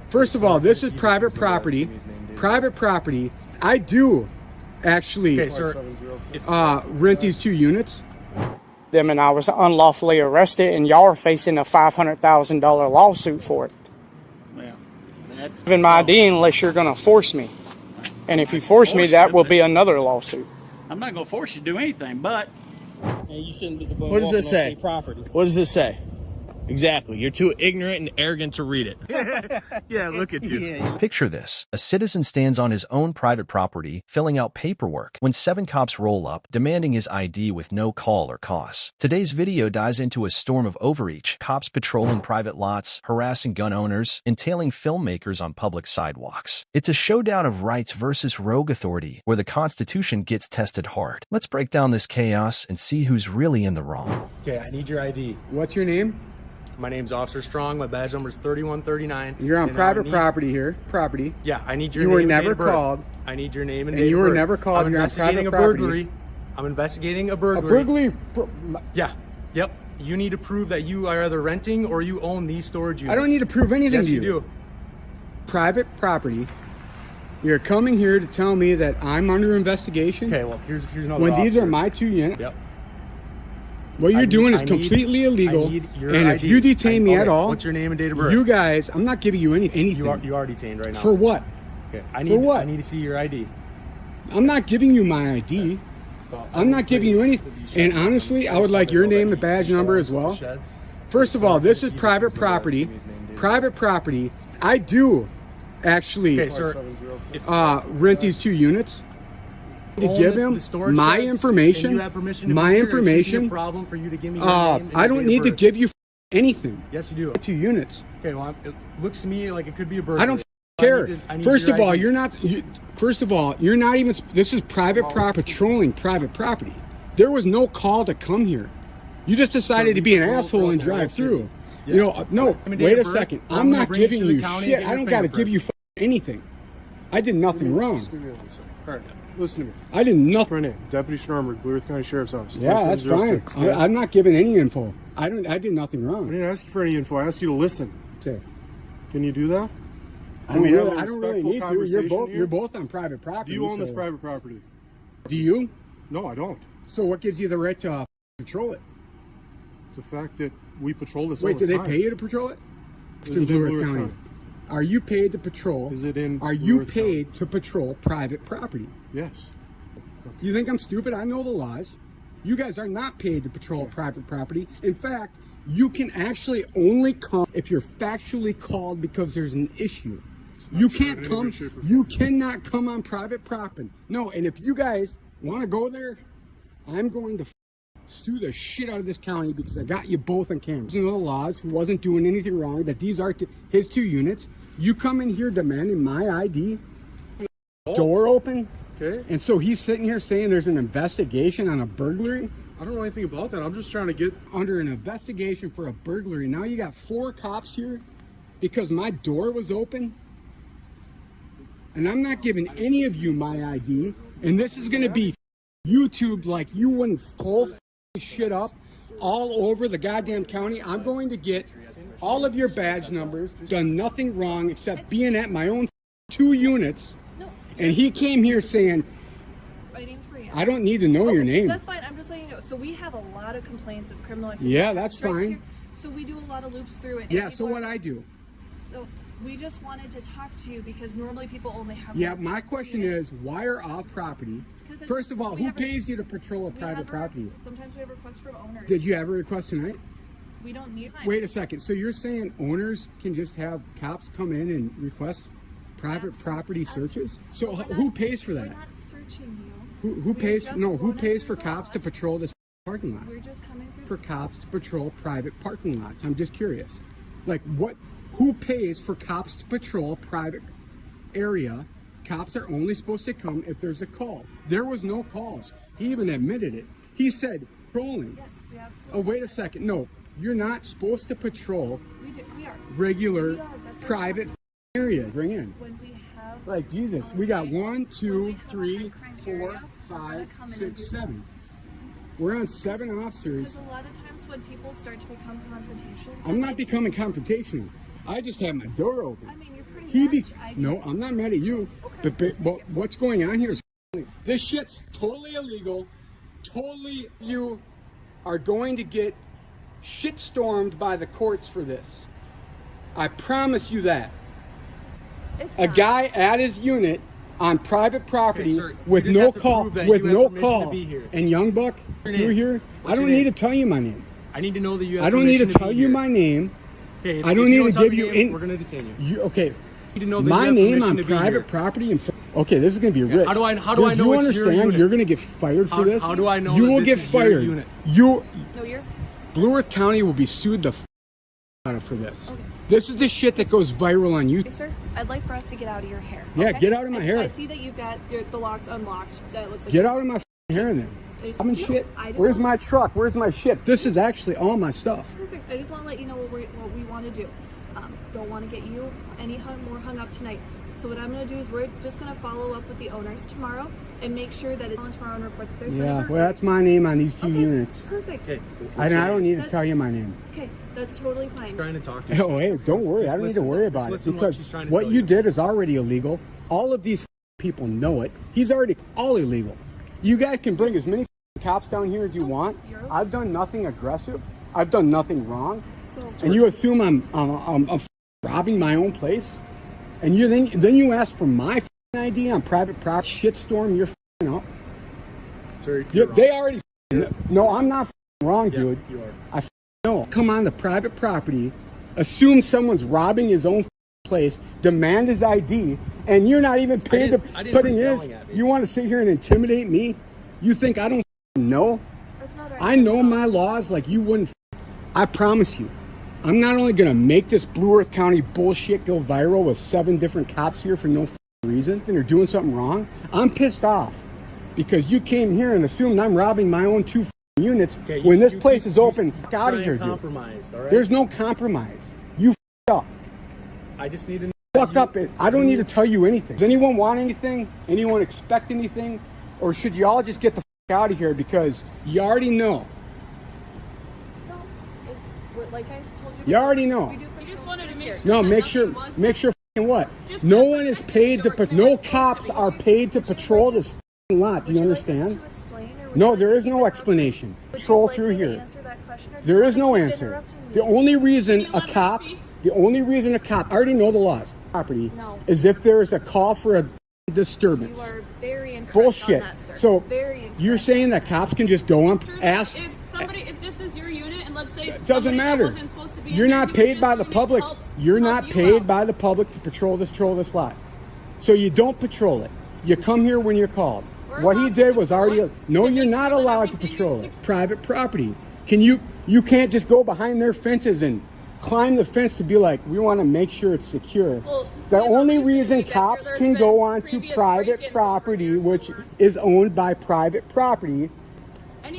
First of all, this is private property. Private property. I do actually rent these 2 units. Them and I was unlawfully arrested, and y'all are facing a $500,000 lawsuit for it. Yeah, that's Even my ID unless you're going to force me. And if you force me, that will be another lawsuit. I'm not going to force you to do anything, but you shouldn't be the one. What does this say? Property. What does this say? Exactly. You're too ignorant and arrogant to read it. Yeah, look at you. Yeah. Picture this. A citizen stands on his own private property, filling out paperwork, when 7 cops roll up, demanding his ID with no call or cost. Today's video dives into a storm of overreach, cops patrolling private lots, harassing gun owners, and tailing filmmakers on public sidewalks. It's a showdown of rights versus rogue authority, where the Constitution gets tested hard. Let's break down this chaos and see who's really in the wrong. Okay, I need your ID. What's your name? My name's Officer Strong. My badge number is 3139. You're on private property here. Property. Yeah, I need your name. You were never called. I need your name and date of birth. And you were never called. I'm investigating a burglary. I'm investigating a burglary. A burglary? Yeah. Yep. You need to prove that you are either renting or you own these storage units. I don't need to prove anything to you. Yes, you do. Private property. You're coming here to tell me that I'm under investigation? Okay, well, here's another when option. These are my 2 units? Yep. What you're doing is completely illegal, and if you detain me at all, what's your name and date of birth? You guys, I'm not giving you anything. You are detained right now. For what? Okay. For what? I need to see your ID. I'm not giving you my ID. I'm not giving you anything. And honestly, I would like your name and badge number as well. First of all, this is private property. Private property. I do actually rent these 2 units. To give him my information, I don't need to give you anything. Yes, you do. 2 units. Okay, well, it looks to me like it could be a burglary. I don't care. First of all, you're not even, this is private property, patrolling private property. There was no call to come here. You just decided to be an asshole and drive through. You know, no, wait a second. I'm not giving you shit. I don't got to give you anything. I did nothing wrong. All right, listen to me. I did nothing. My name, Deputy Stormberg, Blue Earth County Sheriff's Office. Yeah, that's fine. I'm not giving any info. I did nothing wrong. I didn't ask you for any info. I asked you to listen. Okay. Can you do that? I don't really need to. You're both on private property. Do you own this private property? Do you? No, I don't. So what gives you the right to patrol it? The fact that we patrol this. Wait, do they pay you to patrol it? It's in Blue Earth County. Are you paid to patrol? Is it in? Are you paid to patrol private property? Yes. You think I'm stupid? I know the laws. You guys are not paid to patrol private property. In fact, you can actually only come if you're factually called because there's an issue. You can't come. You cannot come on private property. No, and if you guys want to go there, I'm going to sue the shit out of this county because I got you both on camera. You know the laws, who wasn't doing anything wrong, that these are his 2 units. You come in here demanding my ID, door open, okay, and so he's sitting here saying there's an investigation on a burglary. I don't know anything about that. I'm just trying to get under an investigation for a burglary. Now you got 4 cops here because my door was open, and I'm not giving any of you my ID, and this is going to be YouTube like you wouldn't pull shit up all over the goddamn county. I'm going to get all of your badge numbers, done nothing wrong except being at my own 2 units, and he came here saying, my name's Maria. I don't need to know your name. That's fine. I'm just letting you know. So we have a lot of complaints of criminal activity. Yeah, that's fine. Here. So we do a lot of loops through it. Yeah, so what I do? So we just wanted to talk to you because normally people only have... Yeah, my question is, why are off property? First of all, who pays you to patrol a private property? Sometimes we have requests from owners. Did you have a request tonight? We don't need... Wait a second. So you're saying owners can just have cops come in and request private property searches? So who pays for that? We're not searching you. Who pays? No, who pays for cops to patrol this parking lot? We're just coming through. For cops to patrol private parking lots. I'm just curious. Like what? Who pays for cops to patrol private area? Cops are only supposed to come if there's a call. There was no calls. He even admitted it. He said patrolling. Yes, we absolutely. Oh, wait a second. No, you're not supposed to patrol we are. regular That's private area. Bring in. When we have... Like Jesus, we got 1, 2, 3, 4, 5, 6, 7. We're on 7 officers. Because a lot of times when people start to become confrontational... I'm not becoming confrontational. I just have my door open. I mean, you're pretty No, I'm not mad at you. Okay. But what's going on here is this shit's totally illegal. Totally, you are going to get shitstormed by the courts for this. I promise you that. A guy at his unit on private property sir, with you just no have to call, prove that with you have no permission call, to be here. and Young Buck, Your you're name? here. What's I don't your need name? to tell you my name. I need to know that you have I don't need to permission tell be you here. my name. Okay, if I don't you need to tell give me you names, in. We're gonna detain you. Okay. You need to know that My you have name permission on to be private here. property. Okay, this is gonna be rich. How do I know Do it's you your understand? unit? You're gonna get fired for this. How do I know you that will this get is your fired? unit? You, No, you're. Blue Earth County will be sued the out of for this. Okay. This is the shit that goes viral on YouTube. Okay, sir, I'd like for us to get out of your hair. Yeah, okay? get out of my hair. I see that you've got the locks unlocked. That looks like Get out of my hair then. I'm in shit. Where's my truck? Where's my shit? This is actually all my stuff. Perfect. I just want to let you know what we want to do. Don't want to get you any more hung up tonight. So what I'm going to do is we're just going to follow up with the owners tomorrow and make sure that it's on tomorrow and report that there's Yeah, whatever. well, that's my name on these two Okay, units. Perfect. Okay. I don't need to tell you my name. Okay, that's totally fine. Trying to talk to you. Oh, hey, don't worry. I don't need to worry about it because what you did is already illegal. All of these people know it. He's already all illegal. You guys can bring as many cops down here as you want. I've done nothing aggressive. I've done nothing wrong. So, And you assume I'm robbing my own place, and then you ask for my ID on private property. Shitstorm, you're up. Sir, They already. No, I'm not wrong, dude. You are. I know. Come on the private property, assume someone's robbing his own place, demand his ID, and you're not even paid to. But it is. You want to sit here and intimidate me? You think I don't know? that's not our I know my laws like you wouldn't. I promise you. I'm not only going to make this Blue Earth County bullshit go viral with 7 different cops here for no reason, and they're doing something wrong. I'm pissed off because you came here and assumed I'm robbing my own 2 units when this place is open. Get out of here, dude. Compromise, all right? There's no compromise. You up. I just need to know. Fuck up. I don't need to tell you anything. Does anyone want anything? Anyone expect anything? Or should you all just get the out of here because you already know? No, it's like I told you. You already know. We do just wanted to make sure. No, that make nothing sure. was Make sure. What? Just No to one is protect paid to. the short No term cops are paid to patrol this lot. Do you understand? No, there is no explanation. Patrol through here. There is no answer. The only reason a cop. The only reason a cop. I already know the laws. Property. No. Is if there is a call for a disturbance. You are very incorrect Bullshit. on that, sir. So Very incorrect. you're saying that cops can just go on ask? If this is your unit, and let's say It doesn't somebody that matter. wasn't supposed to be in You're there, not you paid just by the need public. help- You're help not you paid out. by the public to patrol this lot. So you don't patrol it. You come here when you're called. We're What he allowed to did was patrol already. it No, to you're make not sure that allowed to everything patrol is it. Private property. You can't just go behind their fences and climb the fence to be like, we want to make sure it's secure. Well, The we have only reason to reason believe that cops there's can been go onto previous private break-ins over property, here, so which we're- is owned by private property.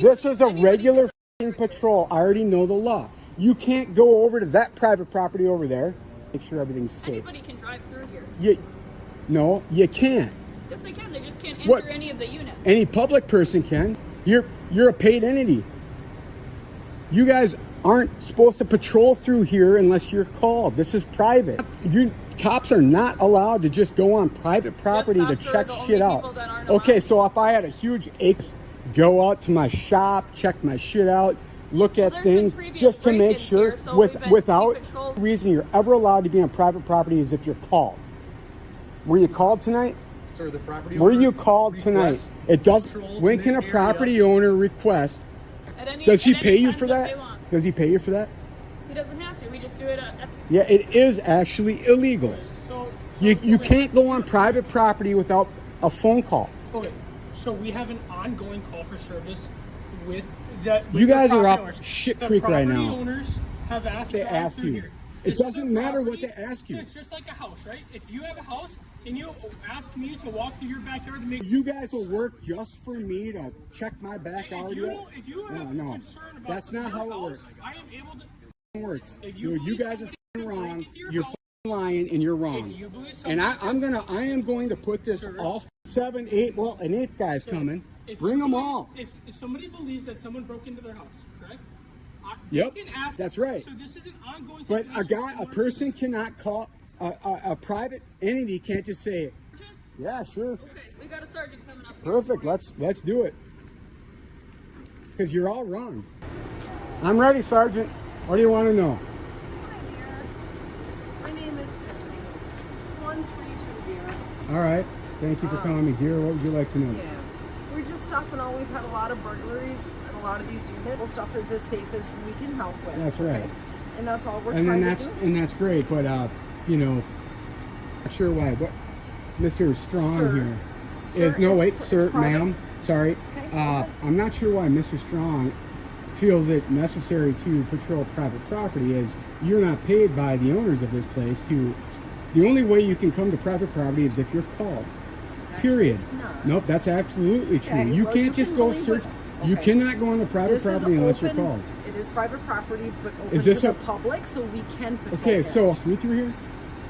This is a regular f***ing patrol. I already know the law. You can't go over to that private property over there. Make sure everything's safe. Anybody can drive through here. No, you can't. Yes, they can. They just can't enter What? any of the units. Any public person can. You're a paid entity. You guys aren't supposed to patrol through here unless you're called. This is private. Cops are not allowed to just go on private property to cops are check the only shit out. people that aren't Okay, allowed. so if I had a huge ache, go out to my shop, check my shit out, look at there's been things previous just to make break-ins sure here, so we've been without patrolled. the reason you're ever allowed to be on private property is if you're called. Were you called tonight? Sir, the property Were owner you called tonight? requests It does. patrols When in can a this property area. owner request? At Does he at pay you time for that that? they want. Does he pay you for that? He doesn't have to. We just do it at Yeah, it is actually illegal. You can't go on private property without a phone call. Okay, so we have an ongoing call for service with that. You the guys are property up owners. shit The creek right property now. owners have asked. They to drive ask through you. here. It It's doesn't the matter what property- they ask you. It's just like a house, right? If you have a house and you ask me to walk through your backyard to make You guys will work just for me to check my backyard. if you have No, concern about that's not your how it house, works. I am able to. It works. If you You believe guys are somebody f***ing can wrong. break into your You're house- f***ing lying and you're wrong. If you believe And somebody I am going to put this Sir. all 7, 8. Well, an 8th guy's coming. If Bring you them believe- all. If somebody believes that someone broke into their house, correct? Yep, they can ask, that's right. So this is an ongoing But situation. a person cannot call. a private entity can't just say, yeah, sure. Okay, we got a sergeant coming up. Perfect. Let's do it. Because you're all wrong. I'm ready, Sergeant. What do you want to know? Hi, dear. My name is Tiffany. 132, dear. All right. Thank you for calling me, dear. What would you like to know? Yeah. We're just stopping all. We've had a lot of burglaries, and a lot of these units. Stuff is as safe as we can help with. That's right. Okay? And that's all we're And trying then to do. and that's great, but you know, not sure why. What Mr. Strong Sir. here Sir, is no wait, it's sir, private. ma'am. Sorry. Okay, go ahead. I'm not sure why Mr. Strong feels it necessary to patrol private property, as you're not paid by the owners of this place to. The only way you can come to private property is if you're called. Period. It's not. Nope, that's absolutely true. Okay, You well, can't you just can go believe search. it. You Okay. cannot go on the private This is property unless you're open- called. It is private property, but open Is this to a- the public, so we can patrol Okay, it. so street through here?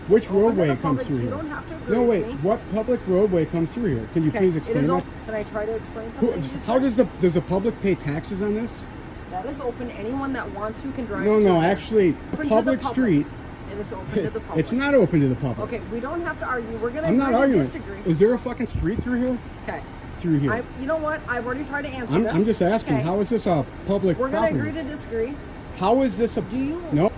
Which Open to roadway the comes public. through You here? don't have to agree No, with wait. me. What public roadway comes through here? Can you Okay, please it explain is that? open. Can I try to explain Who, something? to you, how sir? does the public pay taxes on this? That is open. Anyone that wants to can drive. No, through no. it. Actually, Open to the public public. street. And it's open to the public. It's not open to the public. Okay, we don't have to argue. We're gonna I'm not agree to arguing. disagree. Is there a fucking street through here? Okay. Through here. You know what? I've already tried to answer I'm, this. I'm just asking. Okay. How is this a public We're gonna property? agree to disagree. How is this a? Do you? No.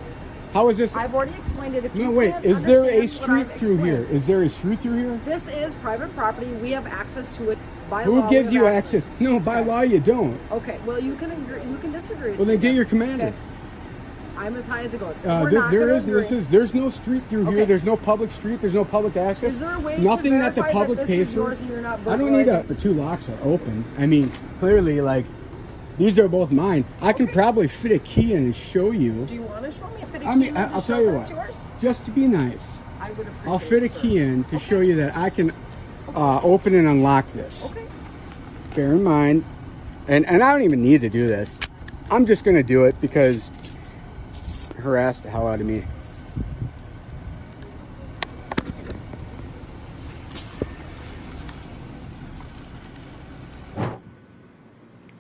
How is this? I've already explained it. If No, you wait. can't Is there a understand what I've street through here? explained. Is there a street through here? This is private property. We have access to it by Who law. we gives have you access? No, by Okay. law you don't. Okay. Well, you can agree. You can disagree. with Well, then me. get your commander. Okay. I'm as high as it goes. We're There, not there gonna is. agree. There's no street through here. Okay. There's no public street. There's no public access. Is there a way Nothing to that the verify public that pays this is for. yours and you're not I don't need burglarizing? the two locks are open. I mean, clearly, like these are both mine. I can Okay. probably fit a key in and show you. Do you want to show me? Fit a I key mean, in to I'll show tell you that what. it's yours? Just to be nice, I would appreciate I'll fit a it, sir. key in to show you that I can open and unlock this. Okay. Bear in mind, and I don't even need to do this. I'm just gonna do it because it harassed the hell out of me.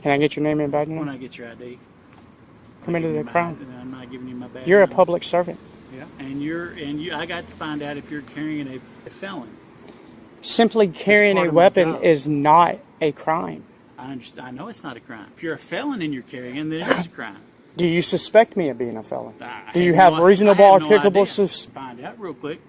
Can I get your name and badge When number? I get your ID. Committed a crime. I'm not giving you my badge. You're a number. public servant. Yeah. And you. I got to find out if you're carrying a felon. Simply carrying part a of my weapon job. is not a crime. I understand. I know it's not a crime. If you're a felon and you're carrying, then it is a crime. Do you suspect me of being a felon? I Do you have reasonable, I have no articulable idea. sus- Find out real quick.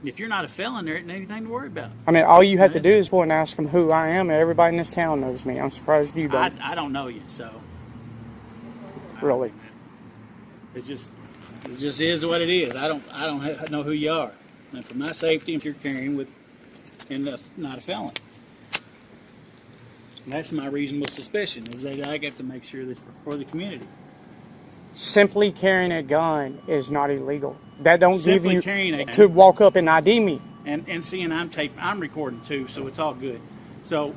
If you're not a felon, there isn't anything to worry about. I mean, all you have to do is go and ask them who I am, and everybody in this town knows me. I'm surprised you don't. I don't know you, so Really. it just is what it is. I don't know who you are. And for my safety, if you're carrying with and not a felon, that's my reasonable suspicion. Is that I got to make sure that for the community. Simply carrying a gun is not illegal. That don't Simply give you carrying a to walk up and ID me. And seeing I'm recording too, so it's all good. So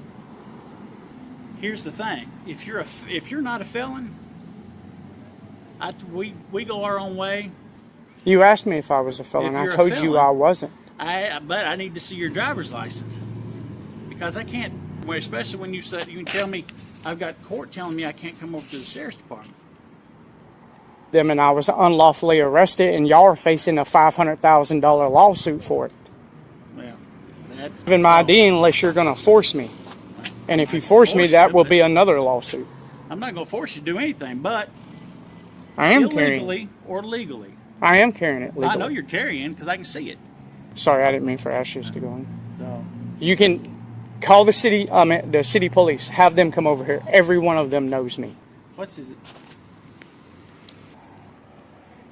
here's the thing: if you're not a felon, we go our own way. You asked me if I was a felon. If I you're a told you felon, I wasn't. But I need to see your driver's license because I can't. Well, especially when you said you can tell me I've got court telling me I can't come over to the sheriff's department. Them and I was unlawfully arrested, and y'all are facing a $500,000 lawsuit for it. Well, that's Even my ID unless you're going to force me. And if you force me, that will be another lawsuit. I'm not going to force you to do anything, but I am carrying. illegally or legally. I am carrying it legally. I know you're carrying because I can see it. Sorry, I didn't mean for ashes to go in. So You can call the city police. Have them come over here. Every one of them knows me. what's his?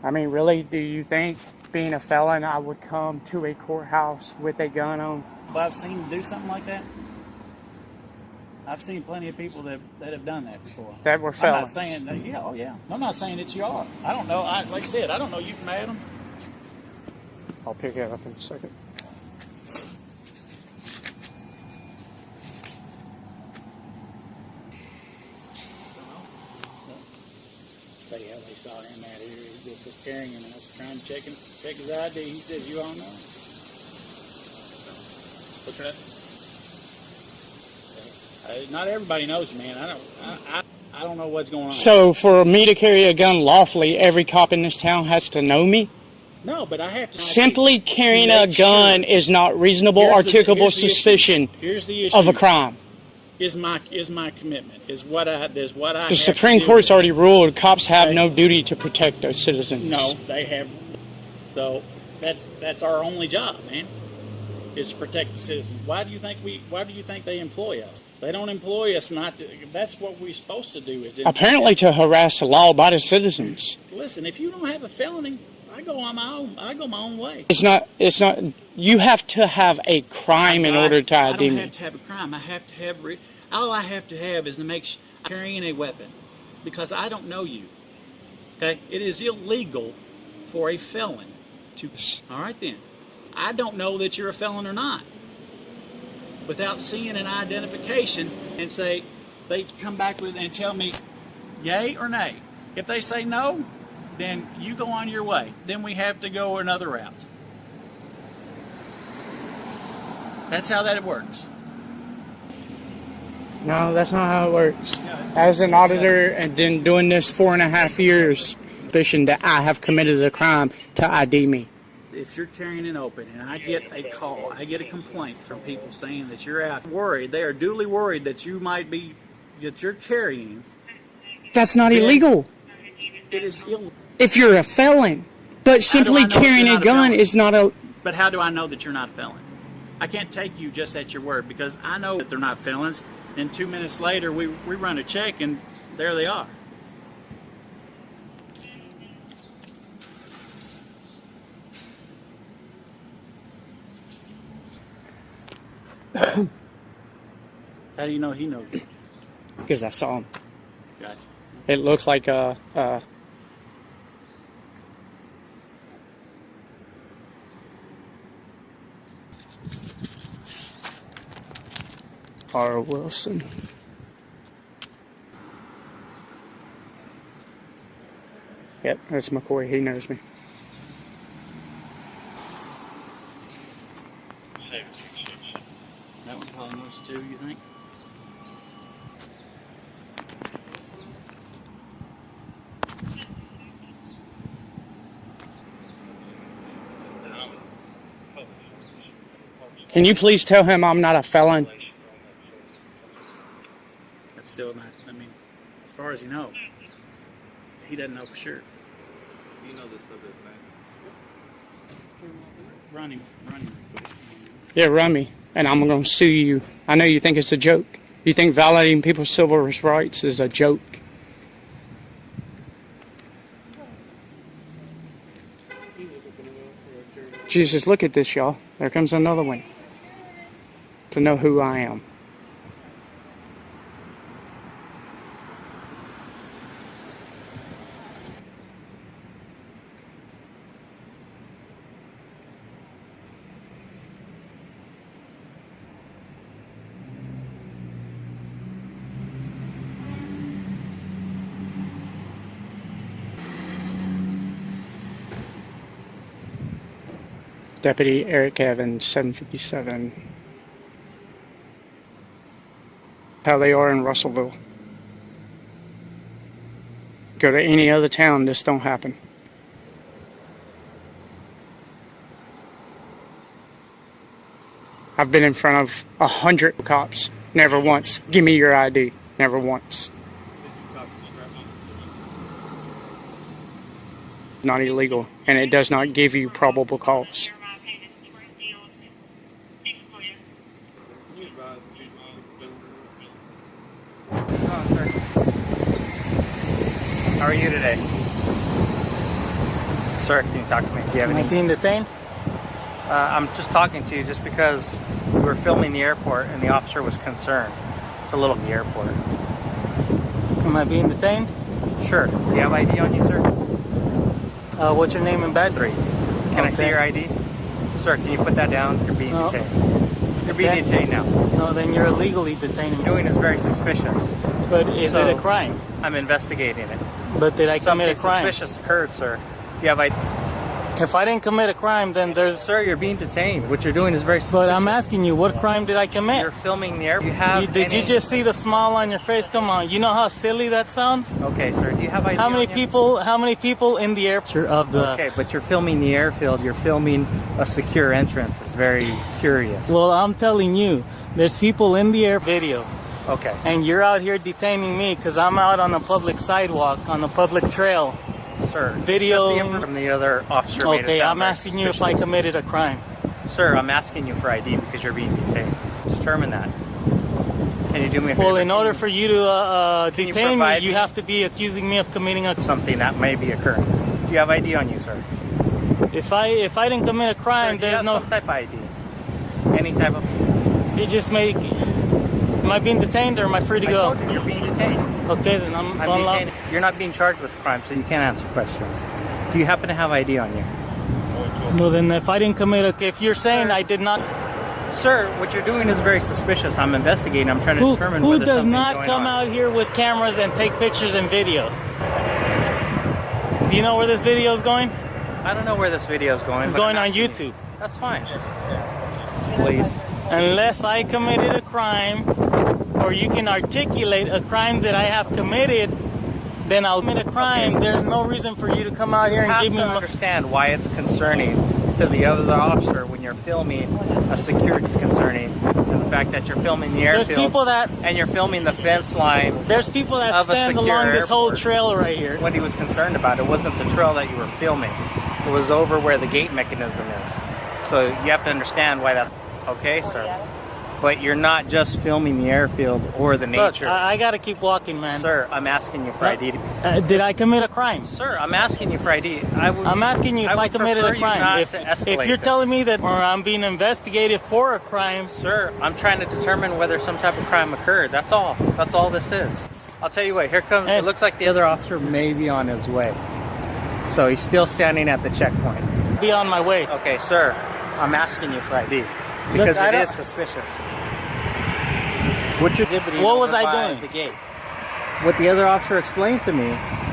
I mean, really, do you think being a felon, I would come to a courthouse with a gun on? Well, I've seen him do something like that. I've seen plenty of people that have done that before. That were I'm not felons. saying that, yeah, oh yeah. I'm not saying that you are. I don't know. Like I said, I don't know you from Adam. I'll pick it up in a second. Tell you how they saw him out here. He just was carrying him. I was trying to check his ID. He says, "You all know." What's that? Not everybody knows you, man. I don't know what's going on. So for me to carry a gun lawfully, every cop in this town has to know me? No, but I have to Simply carrying a make gun sure. is not reasonable, Here's the articulable issue. suspicion Here's the issue. of a crime. Is my commitment. Is what I The Supreme Court's already ruled cops have no duty to protect their citizens. No, they have. So that's our only job, man. Is to protect the citizens. Why do you think they employ us? They don't employ us not to. That's what we're supposed to do. Apparently to harass the law-abiding citizens. Listen, if you don't have a felony, I go on my own. I go my own way. It's not. You have to have a crime in order to ID me. I don't have to have a crime. I have to have. All I have to have is to make sure I'm carrying a weapon, because I don't know you. Okay, it is illegal for a felon to. All right then, I don't know that you're a felon or not. Without seeing an identification and say, they come back with and tell me, yay or nay. If they say no, then you go on your way. Then we have to go another route. That's how that works. No, that's not how it works. As an auditor and then doing this 4.5 years, suspicion that I have committed a crime to ID me. If you're carrying it open and I get a call, I get a complaint from people saying that you're out worried, they are duly worried that you might be, that you're carrying. That's not illegal. It is illegal. If you're a felon. But simply carrying a gun is not a... But how do I know that you're not a felon? I can't take you just at your word, because I know that they're not felons. And 2 minutes later, we run a check and there they are. How do you know he knows? Because I saw him. Gotcha. It looked like a R. Wilson. Yep, that's McCoy. He knows me. That one probably knows too, you think? Can you please tell him I'm not a felon? That's still not, I mean, as far as you know, he doesn't know for sure. You know the subject name? Run him. Yeah, run me, and I'm going to sue you. I know you think it's a joke. You think violating people's civil rights is a joke. Jesus, look at this, y'all. There comes another one. To know who I am. Deputy Eric Evans, 757. How they are in Russellville. Go to any other town, this don't happen. I've been in front of 100 cops. Never once. Give me your ID. Never once. Not illegal, and it does not give you probable cause. How are you today? Sir, can you talk to me? Do you have any... being detained? I'm just talking to you just because we were filming the airport and the officer was concerned. It's a little... the airport. Am I being detained? Sure. Do you have ID on you, sir? What's your name and badge? 3. Can I see your ID? Sir, can you put that down? You're being detained. You're being detained now. No, then you're illegally detaining me. Doing is very suspicious. But is it a crime? I'm investigating it. But did I commit a crime? Something suspicious occurred, sir. Do you have ID? If I didn't commit a crime, then there's... Sir, you're being detained. What you're doing is very suspicious. But I'm asking you, what crime did I commit? You're filming the air. Did you just see the smile on your face? Come on. You know how silly that sounds? Okay, sir. Do you have idea? How many people in the airport of the... Okay, but you're filming the airfield. You're filming a secure entrance. It's very curious. Well, I'm telling you, there's people in the air video. Okay. And you're out here detaining me because I'm out on a public sidewalk, on a public trail. Sir, video from the other officer. Okay, I'm asking you if I committed a crime. Sir, I'm asking you for ID because you're being detained. Determine that. Can you do me a favor? Well, in order for you to detain me, you have to be accusing me of committing something that may be occurring. Do you have ID on you, sir? If I didn't commit a crime, sir, there's no some type of ID. Any type of. You just make. Am I being detained or am I free to go? I told you you're being detained. Okay, then I'm detained. You're not being charged with the crime, so you can't answer questions. Do you happen to have ID on you? Well, then if I didn't commit, if you're saying I did not. Sir, what you're doing is very suspicious. I'm investigating. I'm trying to determine whether who does something's not going come on. out here with cameras and take pictures and video. Do you know where this video is going? I don't know where this video is going. It's going on YouTube. That's fine. Please. Unless I committed a crime, or you can articulate a crime that I have committed, then I'll commit a crime. There's no reason for you to come out here and give me. You have to understand why it's concerning to the other officer when you're filming a security. It's concerning, and the fact that you're filming the airfield. There's people that and you're filming the fence line. There's people that stand along this whole trail right here. What he was concerned about, it wasn't the trail that you were filming. It was over where the gate mechanism is. So you have to understand why that. Okay, sir. But you're not just filming the airfield or the nature. Look, I gotta keep walking, man. Sir, I'm asking you for ID. Did I commit a crime? Sir, I'm asking you for ID. I'm asking you if I committed a crime. If you're telling me that or I'm being investigated for a crime. Sir, I'm trying to determine whether some type of crime occurred. That's all. That's all this is. I'll tell you what, here comes, it looks like the other officer may be on his way. So he's still standing at the checkpoint. Be on my way. Okay, sir, I'm asking you for ID. Because it is suspicious. What was I doing? The gate. What the other officer explained to me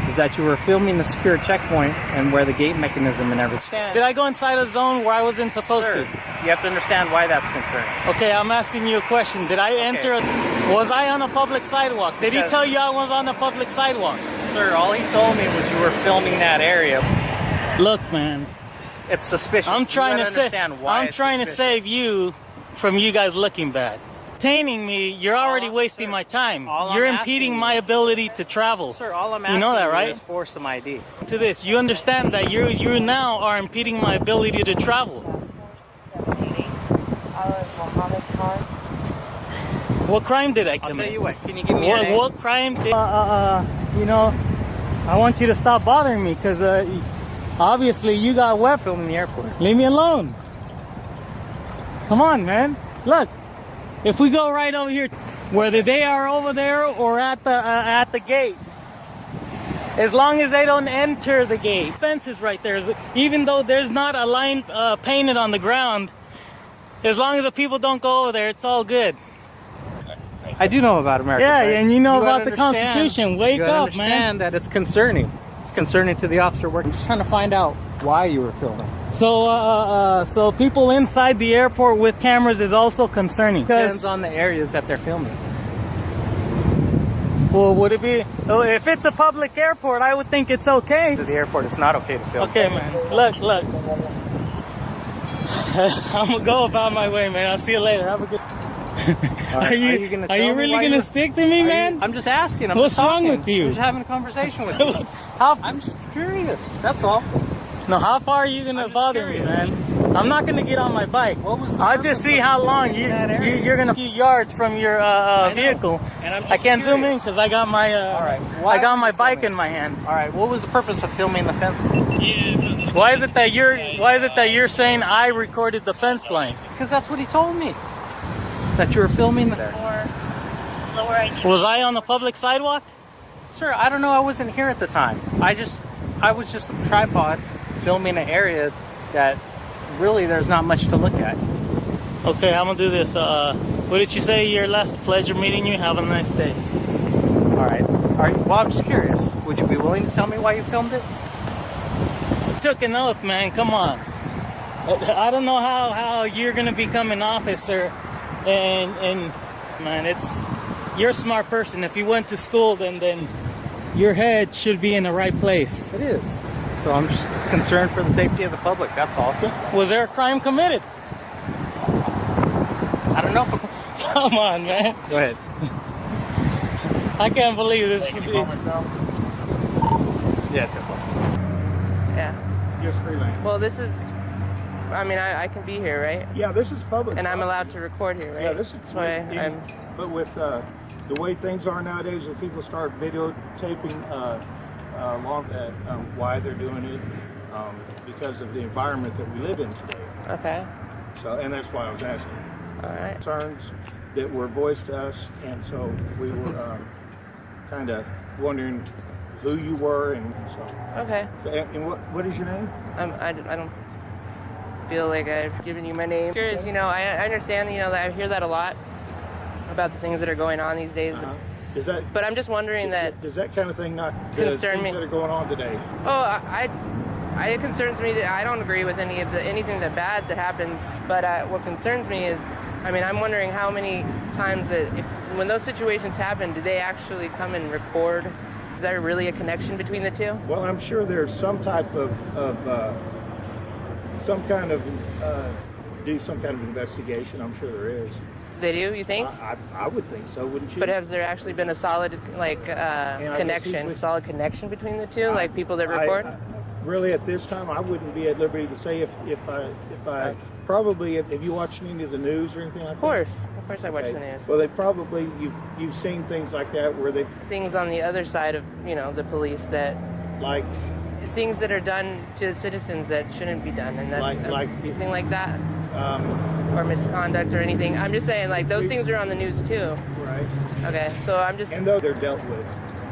is that you were filming the secure checkpoint and where the gate mechanism and everything. Did I go inside a zone where I wasn't supposed to? You have to understand why that's concerning. Okay, I'm asking you a question. Did I enter? Was I on a public sidewalk? Did he tell you I was on a public sidewalk? Sir, all he told me was you were filming that area. Look, man. It's suspicious. I'm trying to save you from you guys looking bad. Detaining me, you're already wasting my time. You're impeding my ability to travel. Sir, all I'm asking you know that, right? is for some ID. To this, you understand that you now are impeding my ability to travel. What crime did I commit? I'll tell you what. Can you give me your name? What crime did? You know, I want you to stop bothering me because obviously you got weapons. Filming the airport. Leave me alone. Come on, man. Look, if we go right over here, whether they are over there or at the gate, as long as they don't enter the gate, fence is right there. Even though there's not a line painted on the ground, as long as the people don't go over there, it's all good. I do know about America. Yeah, right? and you know about the Constitution. Wake up, man. Understand that it's concerning. It's concerning to the officer working. Just trying to find out why you were filming. So, so people inside the airport with cameras is also concerning. Depends on the areas that they're filming. Well, would it be? If it's a public airport, I would think it's okay. To the airport, it's not okay to film. Okay, man. Look. I'm gonna go about my way, man. I'll see you later. Have a good. Are you really gonna stick to me, man? I'm just asking. What's wrong with you? I'm just having a conversation with you. I'm just curious. That's all. No, how far are you gonna bother me, man? I'm not gonna get on my bike. I'll just see how long you're gonna few yards from your vehicle. And I can't zoom in because I got my I got my bike in my hand. All right. What was the purpose of filming the fence? Why is it that you're saying I recorded the fence line? Because that's what he told me. That you were filming there. Was I on the public sidewalk? Sir, I don't know. I wasn't here at the time. I was just a tripod filming an area that really there's not much to look at. Okay, I'm gonna do this. What did you say? Your last pleasure meeting you. Have a nice day. All right. Well, I'm just curious. Would you be willing to tell me why you filmed it? took an oath, man. Come on. I don't know how you're gonna become an officer, and man, you're a smart person. If you went to school, then your head should be in the right place. It is. So I'm just concerned for the safety of the public. That's all. Was there a crime committed? I don't know. Come on, man. Go ahead. I can't believe this. Yeah, it's okay. Yeah. Just freelance. Well, this is, I mean, I can be here, right? Yeah, this is public. And I'm allowed to record here, right? Yeah, this is why I'm. But with the way things are nowadays, if people start videotaping why they're doing it, because of the environment that we live in today. Okay. So, and that's why I was asking. All right. Concerns that were voiced to us, and so we were kind of wondering who you were, and so. Okay. So, and what is your name? I don't feel like I've given you my name. Curious, you know, I understand, you know, that I hear that a lot about the things that are going on these days. Is that? But I'm just wondering does that kind of thing not concern me that are going on today? Oh, it concerns me that I don't agree with anything that bad that happens. But what concerns me is, I mean, I'm wondering how many times when those situations happen, do they actually come and record? Is there really a connection between the two? Well, I'm sure there's some type of some kind of investigation. I'm sure there is. They do, you think? I would think so, wouldn't you? But has there actually been a solid solid connection between the two, like people that report? Really, at this time, I wouldn't be at liberty to say if I probably if you watch any of the news or anything like that. Of course, I watch the news. Well, they probably you've seen things like that where they things on the other side of the police that like things that are done to citizens that shouldn't be done, and that's like anything like that. Or misconduct or anything. I'm just saying, like, those things are on the news too. Right. Okay, so I'm just. And though they're dealt with,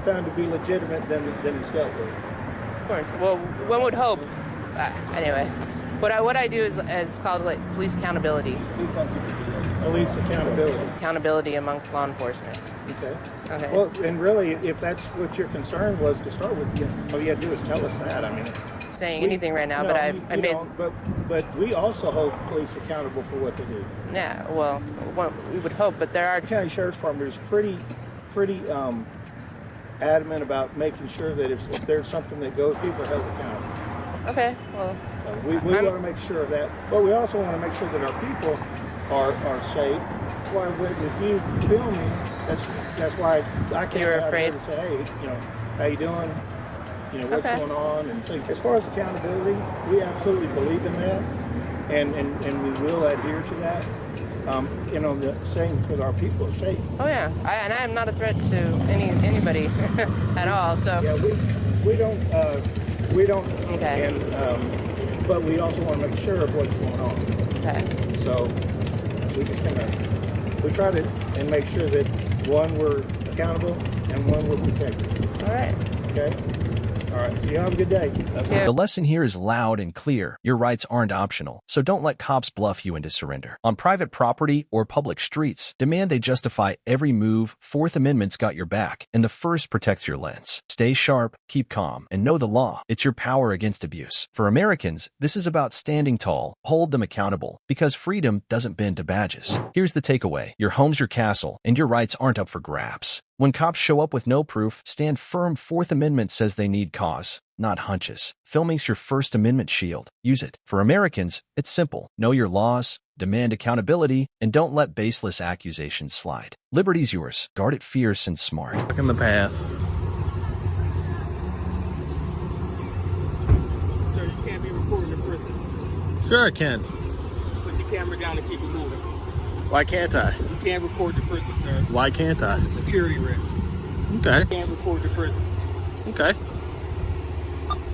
found to be legitimate, then it's dealt with. Of course. Well, one would hope. Anyway, what I do is called like police accountability. Police accountability. Accountability amongst law enforcement. Okay. Okay. Well, and really, if that's what your concern was to start with, all you had to do is tell us that. I mean. Saying anything right now, but we also hold police accountable for what they do. Yeah, well, we would hope, but there are. The county sheriff's department is pretty adamant about making sure that if there's something that goes, people are held accountable. Okay, well. We want to make sure of that, but we also want to make sure that our people are safe. That's why with you filming, that's why I can't. You're afraid to say, hey, how you doing? What's going on and things. As far as accountability, we absolutely believe in that, and we will adhere to that. The same with our people are safe. Oh yeah, and I am not a threat to anybody at all. So yeah, we don't. Okay. And but we also want to make sure of what's going on. Okay. So we just we try to and make sure that one, we're accountable, and one, we're protected. All right. Okay. All right, so you have a good day. The lesson here is loud and clear. Your rights aren't optional, so don't let cops bluff you into surrender. On private property or public streets, demand they justify every move. Fourth Amendment's got your back, and the First protects your lens. Stay sharp, keep calm, and know the law. It's your power against abuse. For Americans, this is about standing tall. Hold them accountable, because freedom doesn't bend to badges. Here's the takeaway. Your home's your castle, and your rights aren't up for grabs. When cops show up with no proof, stand firm. Fourth Amendment says they need cause, not hunches. Filming's your First Amendment shield. Use it. For Americans, it's simple. Know your laws, demand accountability, and don't let baseless accusations slide. Liberty's yours. Guard it fierce and smart. Back in the path. Sir, you can't be recording the person. Sure I can. Put your camera down and keep it moving. Why can't I? You can't record the person, sir. Why can't I? It's a security risk. Okay. You can't record the person. Okay.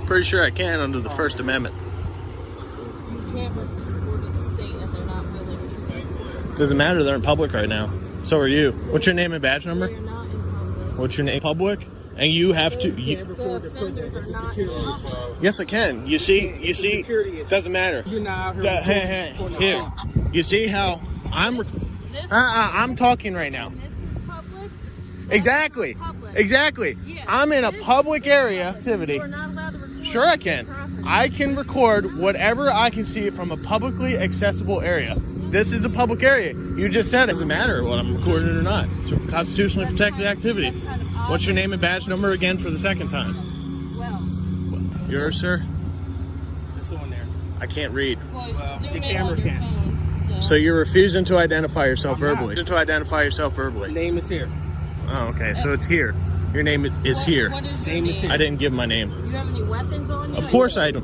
Pretty sure I can under the First Amendment. You can't record in the state and they're not willing to. Doesn't matter, they're in public right now. So are you. What's your name and badge number? They're not in public. What's your name? Public? And you have to. You can't record the person. It's a security risk. Yes, I can. You see? It doesn't matter. You're not out here. Here. You see how I'm talking right now. This is public. Exactly. Public. Exactly. Yeah. I'm in a public area activity. You are not allowed to record. Sure I can. I can record whatever I can see from a publicly accessible area. This is a public area. You just said it doesn't matter what I'm recording or not. It's a constitutionally protected activity. What's your name and badge number again for the second time? Yours, sir? It's on there. I can't read. Well, the camera can. So you're refusing to identify yourself verbally? To identify yourself verbally. Name is here. Oh, okay. So it's here. Your name is here. What is your Name is here. I didn't give my name. Do you have any weapons on you? Of course I do.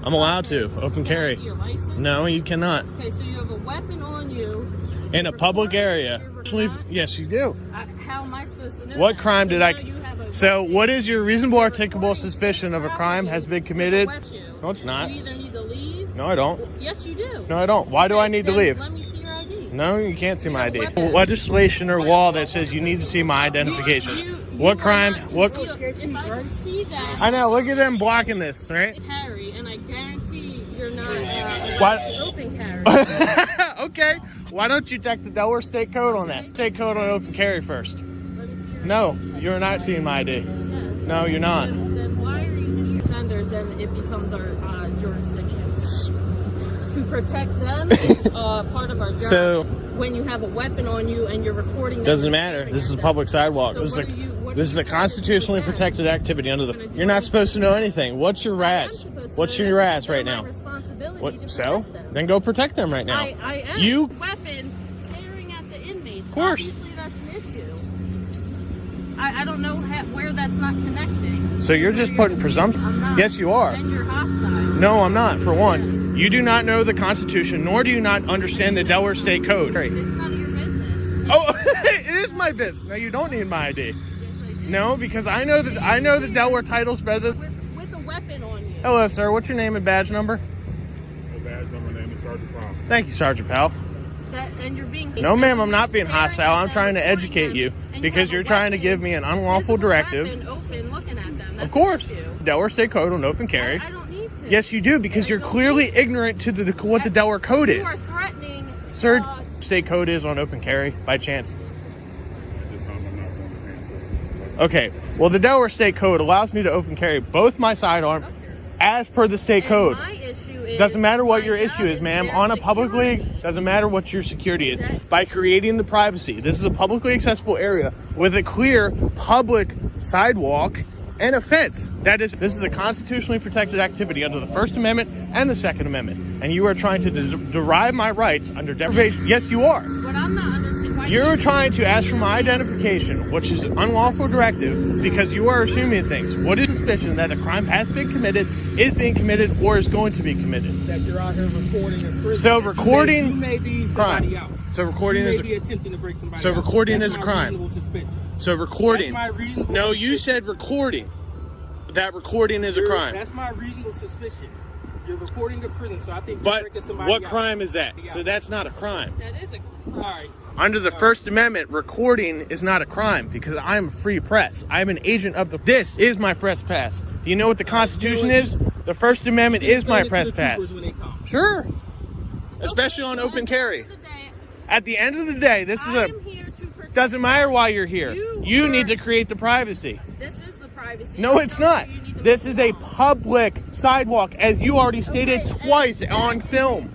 I'm allowed to. Open carry. Your license? No, you cannot. Okay, so you have a weapon on you. In a public area. Yes, you do. How am I supposed to know What that? crime did I... now you have a So weapon. what is your reasonable articulable suspicion of a crime has been committed? No, it's not. You either need to leave. No, I don't. Yes, you do. No, I don't. Why do I need to Then leave? Let me see your ID. No, you can't see my ID. Legislation or law that says you need to see my identification. What crime? What? If I can see that, I know. Look at them blocking this, right? carry, and I guarantee you're not What? open carry. Okay. Why don't you check the Delaware State Code on that? State Code on open carry first. No, you're not seeing my ID. No, you're not. Then why are you offenders and it becomes our jurisdiction? To protect them is part of our job. So when you have a weapon on you and you're recording, doesn't matter. This is a public sidewalk. This is a constitutionally protected activity under the. You're not supposed to know anything. What's your RAS? What's your RAS right now? What? So then go protect them right now. I am You. Weapon firing at the inmates. Of course. Obviously, that's an issue. I don't know where that's not connecting. So you're just putting presumption. I'm not. Yes, you are. And you're hostile. No, I'm not. For one, you do not know the Constitution, nor do you not understand the Delaware State Code. It's none of your business. Oh, it is my business. No, you don't need my ID. No, because I know the Delaware titles better. With a weapon on you. Hello, sir. What's your name and badge number? My badge number, name is Sergeant Powell. Thank you, Sergeant Powell. And you're being. No, ma'am, I'm not being hostile. I'm trying to educate you because you're trying to give me an unlawful directive. Open, looking at them. Of course, Delaware State Code on open carry. I don't need to. Yes, you do because you're clearly ignorant to what the Delaware Code is. You are threatening. Sir, state code is on open carry by chance. Okay, well the Delaware State Code allows me to open carry both my sidearm as per the state code. My issue is Doesn't matter what your issue is, ma'am. On a publicly, doesn't matter what your security is. By creating the privacy, this is a publicly accessible area with a clear public sidewalk and a fence. This is a constitutionally protected activity under the First Amendment and the Second Amendment. And you are trying to derive my rights under deprivation. Yes, you are. What I'm not understanding. You're trying to ask for my identification, which is an unlawful directive, because you are assuming things. What is suspicion that a crime has been committed, is being committed, or is going to be committed? That you're out here recording in prison. So recording you may be crime. out. So recording you is may be attempting to break somebody so out. recording That's is a my crime. reasonable suspicion. So recording. That's my reasonable No, suspicion. you said recording. That recording is a crime. That's my reasonable suspicion. You're recording the prison, so I think you're But breaking somebody what out. crime is that? So that's not a crime. That is a crime. All right. Under the First Amendment, recording is not a crime because I'm a free press. I'm an agent of the. This is my press pass. Do you know what the Constitution is? The First Amendment is my press pass. Sure. Especially on open carry. At the end of the day, this is a. Doesn't matter why you're here. You need to create the privacy. This is the privacy. No, it's not. This is a public sidewalk, as you already stated twice on film.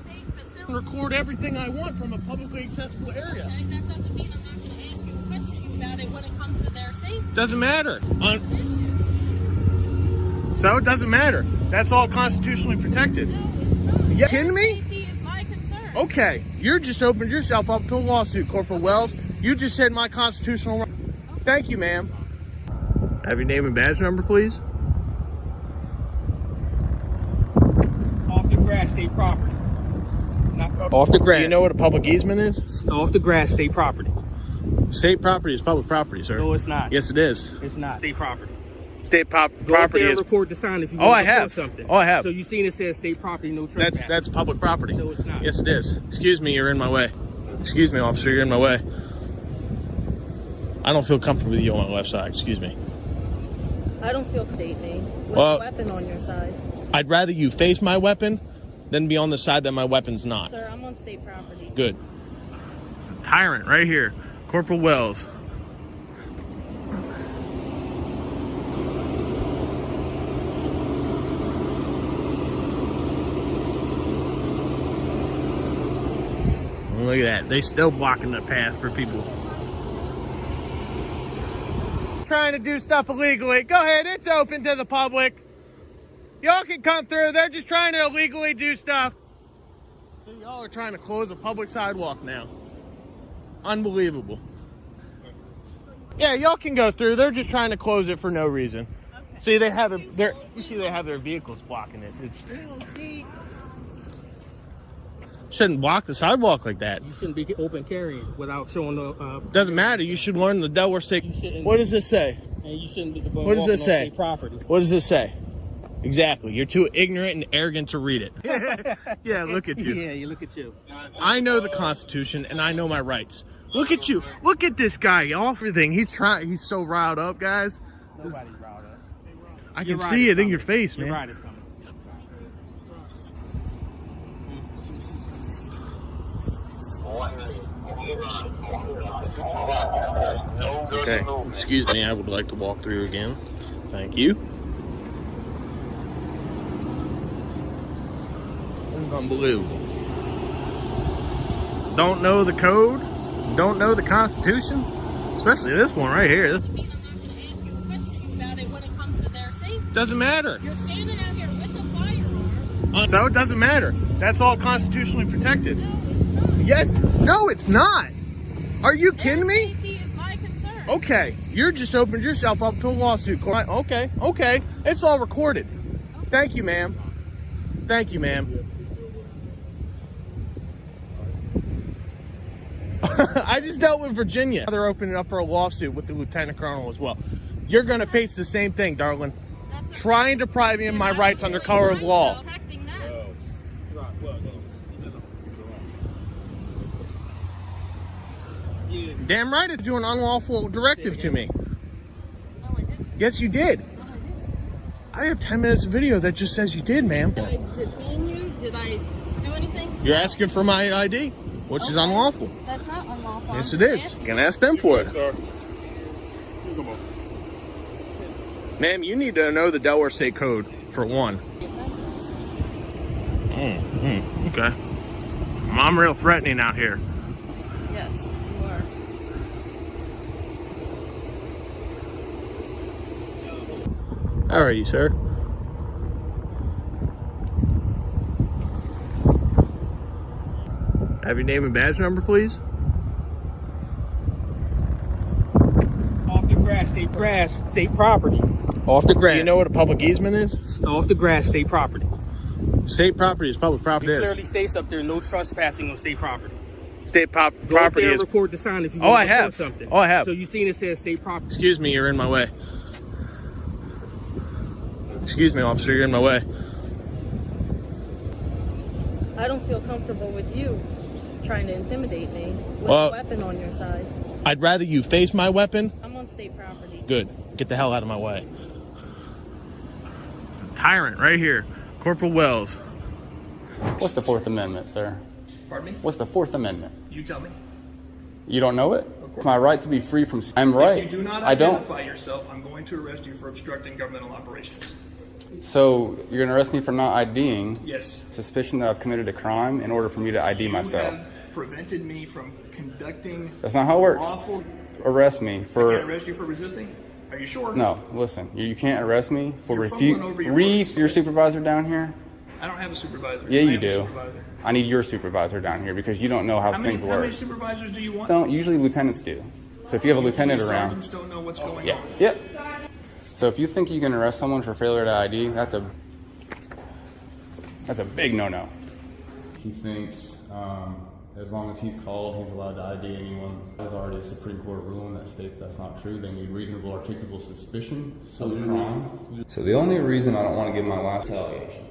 Record everything I want from a publicly accessible area. Okay, that doesn't mean I'm not going to ask you questions about it when it comes to their safety. Doesn't matter. So it doesn't matter. That's all constitutionally protected. You kidding me? Safety is my concern. Okay, you're just opened yourself up to a lawsuit, Corporal Wells. You just said my constitutional right. Thank you, ma'am. Have your name and badge number, please. Off the grass, state property. Off the grass. Do you know what a public easement is? Off the grass, state property. State property is public property, sir. No, it's not. Yes, it is. It's not. State property. State Go property up there and is. record the sign if you Oh, want I to record have. something. Oh, I have. So you seen it says state property, no trespassing. That's public property. No, it's not. Yes, it is. Excuse me, you're in my way. Excuse me, officer, you're in my way. I don't feel comfortable with you on my left side. Excuse me. I don't feel safe, me. With Well- a weapon on your side. I'd rather you face my weapon than be on the side that my weapon's not. Sir, I'm on state property. Good. Tyrant right here. Corporal Wells. Look at that. They still blocking the path for people trying to do stuff illegally. Go ahead, it's open to the public. Y'all can come through. They're just trying to illegally do stuff. So y'all are trying to close a public sidewalk now. Unbelievable. Yeah, y'all can go through. They're just trying to close it for no reason. Okay. See, they have their vehicles blocking it. Shouldn't block the sidewalk like that. You shouldn't be open carrying without showing the. Doesn't matter. You should learn the Delaware State. What does this say? And you shouldn't be what does this say? Property. What does this say? Exactly. You're too ignorant and arrogant to read it. Yeah, look at you. Yeah, you look at you. I know the Constitution and I know my rights. Look at you. Look at this guy. Everything. He's so riled up, guys. Nobody's riled up. I can see it in your face, man. Your ride is coming. Okay, excuse me, I would like to walk through again. Thank you. This is unbelievable. Don't know the code, don't know the Constitution, especially this one right here. Doesn't matter. You're standing out here with a firearm. So it doesn't matter. That's all constitutionally protected. Yes. No, it's not. Are you kidding me? Safety is my concern. Okay. You're just opened yourself up to a lawsuit. Okay. Okay. It's all recorded. Okay. Thank you, ma'am. Thank you, ma'am. I just dealt with Virginia. They're opening up for a lawsuit with the lieutenant colonel as well. You're going to face the same thing, darling. Trying to deprive me of my rights under color of law. Damn right it's doing unlawful directive to me. No, I didn't. Yes, you did. No, I didn't. I have 10 minutes of video that just says you did, ma'am. Did I detain you? Did I do anything? You're asking for my ID, which is unlawful. That's not unlawful. Yes, it is. You can ask them for it. Ma'am, you need to know the Delaware State Code, for one. Okay. I'm real threatening out here. Yes, you are. How are you, sir? Have your name and badge number, please? Off the grass, state property. Off the grass. Do you know what a public easement is? Off the grass, state property. State property is public property. It clearly states up there, no trespassing on state property. State property Go up there is. and record the sign if you Oh, want I to have. something. Oh, I have. So you seen it says state property. Excuse me, you're in my way. Excuse me, officer, you're in my way. I don't feel comfortable with you trying to intimidate me with Well, a weapon on your side. I'd rather you face my weapon. I'm on state property. Good. Get the hell out of my way. Tyrant right here. Corporal Wells. What's the Fourth Amendment, sir? Pardon me? What's the Fourth Amendment? You tell me. You don't know it? It's my right to be free from... I'm right. If you do not I don't. identify yourself, I'm going to arrest you for obstructing governmental operations. So you're going to arrest me for not IDing? Yes. Suspicion that I've committed a crime in order for me to ID myself. You have prevented me from conducting... That's not how it works. Lawful... Arrest me for... I can't arrest you for resisting? Are you sure? No, listen. You can't arrest me for fumbling over your your supervisor down here? I don't have a supervisor. Yeah, you I have a do. supervisor. I need your supervisor down here because you don't know how things How work. many supervisors do you want? Don't usually lieutenants do. So if you have a lieutenant around, Sergeants don't know what's going on. Yep. So if you think you can arrest someone for failure to ID, that's a big no-no. He thinks as long as he's called, he's allowed to ID anyone. There's already a Supreme Court ruling that states that's not true. They need reasonable, articulable suspicion of a crime. So the only reason I don't want to give my last retaliation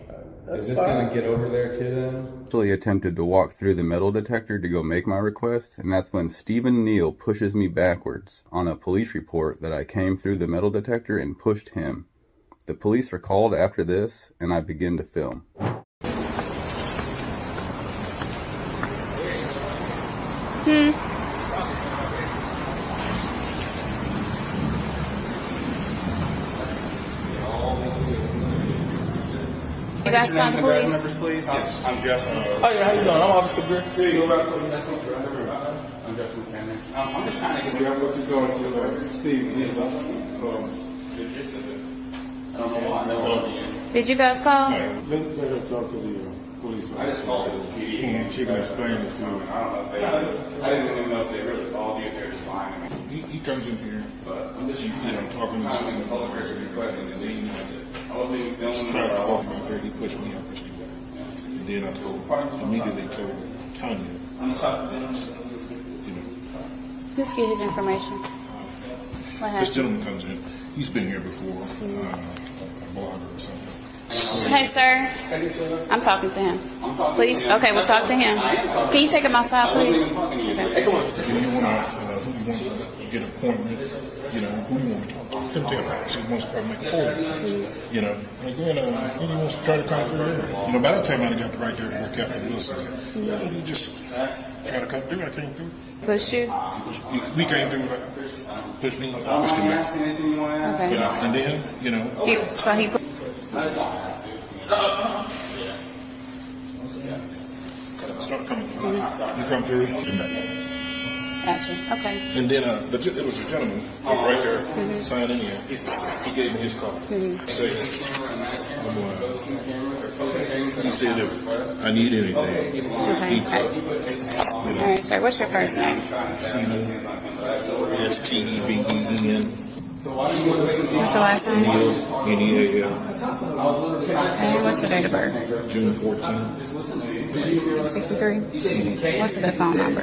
is this going to get over there to them? Actually attempted to walk through the metal detector to go make my request, and that's when Stephen Neal pushes me backwards on a police report that I came through the metal detector and pushed him. The police are called after this, and I begin to film. You guys call the police? Numbers, please. I'm Justin. Oh yeah, how you doing? I'm Officer Griff. I'm Justin Cannon. I'm just trying to get what you're going through. Steve, Did you guys call? Let her talk to the police. I just called the PD. She can explain it to you. I didn't even know if they really called you if they were just lying to me. He comes in here, But I'm just talking to someone about the resident, and then I wasn't even filming. tries to walk out there. He pushed me, I pushed him back. And then I immediately told Tanya. Just get his information. What This happened? gentleman comes in. He's been here before, a blogger or something. Hey, sir. I'm talking to him. Please? Okay, we'll talk to him. Can you take him outside, please? Okay. If you want to get an appointment, who you want to talk to? Him tell her. She wants to make a for you, And then he wants to try to come through here. By the time I got right there to where Captain Wilson is, he just tried to come through. I came through. Push you? We came through. Pushed me. I pushed him back. Okay. And then, So he put... Start coming through. You come through. Come back. Gotcha. Okay. And then it was a gentleman. He was right there signing in. He gave me his card. He said if I need anything. Okay. All right, sir. What's your first name? STEVEN. What's the last name? NEAL. And what's your date of birth? June 14th. 63? What's a good phone number?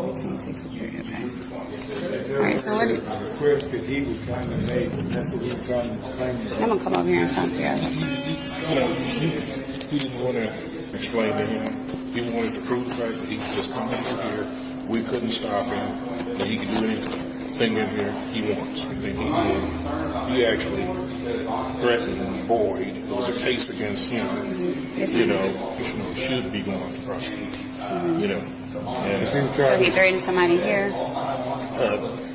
1863, okay. Alright, so what did... I'm going to come over here and talk to you. He didn't want to explain to him. He wanted to prove the fact that he could just come over here. We couldn't stop him. That he could do anything in here he wants. And then he actually threatened Boyd. It was a case against him. Should be going to prosecute. And so he threatened somebody here?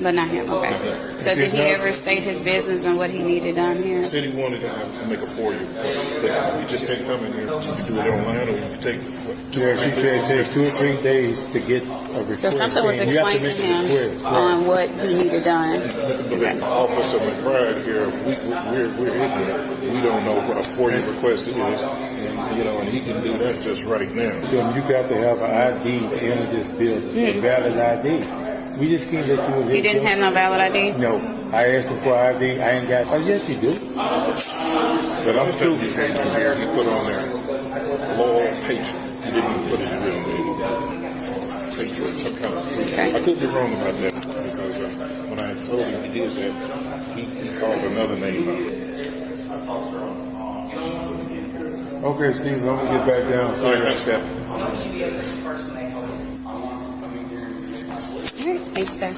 But not him, okay. So did he ever state his business and what he needed done here? He said he wanted to make a for you. But you just can't come in here. You can do it online or you can take she said it takes 2 or 3 days to get a request. So something was explained to him on what he needed done. Officer McBride here, we're ignorant. We don't know what a FOIA request is. And he can do that just right now. You got to have an ID to enter this building, a valid ID. We just can't let you in. You didn't have no valid ID? No. I asked him for ID. I ain't got... Oh, yes, you do. But I'm telling you, he put on there, loyal patient. He didn't even put his real name. I could be wrong about that because when I told him he did that, he called another name. Okay, Steve, I'm going to get back down. All right, thanks, Steph. Thank you, sir.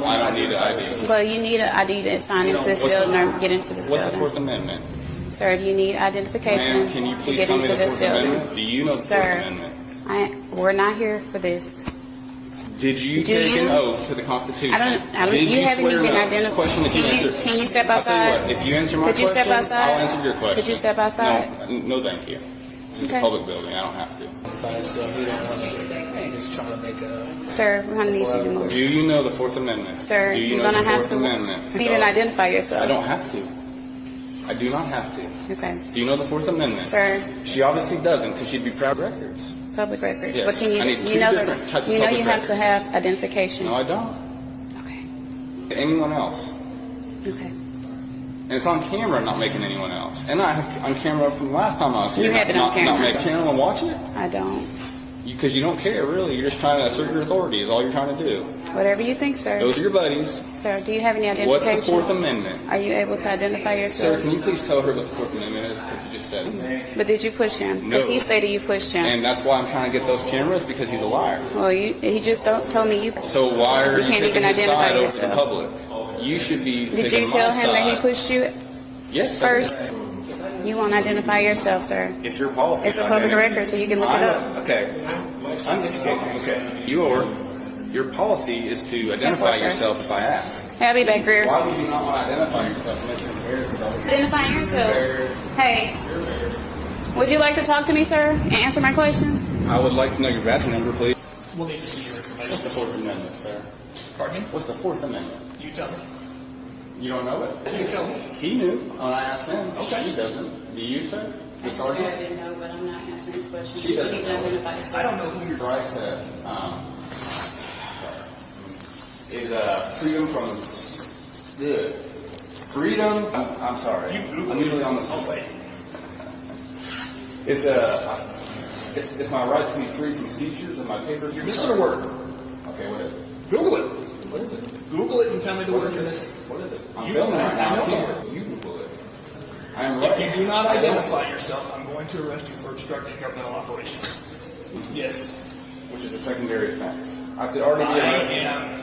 I don't need an ID. Well, you need an ID to sign into this building or get into this What's the building. Fourth Amendment? Sir, do you need identification Ma'am, can you to please get tell me into the this Fourth building? Amendment? Do you know the Fourth Amendment? We're not here for this. Did you take an oath to the Constitution? I don't. Did you haven't swear even an oath? identified. Question if you answer. Can you step I'll tell you outside? what, if you answer my Could you question, step outside? I'll answer your question. Could you step outside? No, thank you. This is a public building. I don't have to. Sir, we're gonna need you to move. Do you know the Fourth Amendment? Sir, do you you're know gonna the have Fourth to Amendment? even identify yourself. I don't have to. I do not have to. Okay. Do you know the Fourth Amendment? Sir. She obviously doesn't because she'd be proud of records. Public records. Yes. But can you? I need two you know different types of you know public you have to records. have identification. No, I don't. Okay. Anyone else? Okay. And it's on camera, I'm not making anyone else. And I have on camera from the last time I was here. You have it on camera. Not make a channel and watch it? I don't. Because you don't care, really. You're just trying to assert your authority is all you're trying to do. Whatever you think, sir. Those are your buddies. Sir, do you have any identification? What's the Fourth Amendment? Are you able to identify yourself? Sir, can you please tell her what the Fourth Amendment is? What you just said. But did you push him? No. Because he stated you pushed him. And that's why I'm trying to get those cameras, because he's a liar. Well, he just told me you. So why are you can't taking even his identify side over the yourself. public? You should be Did taking you my tell him side. that he pushed you? Yes. First, you won't identify yourself, sir. It's your policy. It's a public record, so you can look it up. Okay. I'm just kidding. Okay. You are. Your policy is to identify yourself if I ask. Hey, I'll be back here. Why would you not want to identify yourself? Make you embarrassed. Identify yourself. Hey, would you like to talk to me, sir, and answer my questions? I would like to know your badge number, please. We'll need to see your information. What's the Fourth Amendment, sir? Pardon me? What's the Fourth Amendment? You tell me. You don't know it? You tell me. He knew when I asked him. Okay. She doesn't. Do you, sir? I just said I didn't know, but I'm not answering this question. She doesn't know. I don't know who you're right to is freedom from freedom. I'm sorry. I'm usually on the. It's my right to be free from seizures of my papers. You're missing a word. Okay, what is it? Google it. What is it? Google it and tell me the word you're missing. What is it? I'm filming right now. I can't. You Google it. I am right. If you do not identify yourself, I'm going to arrest you for obstructing governmental operations. Yes. Which is a secondary offense. I have to already be arrested. I am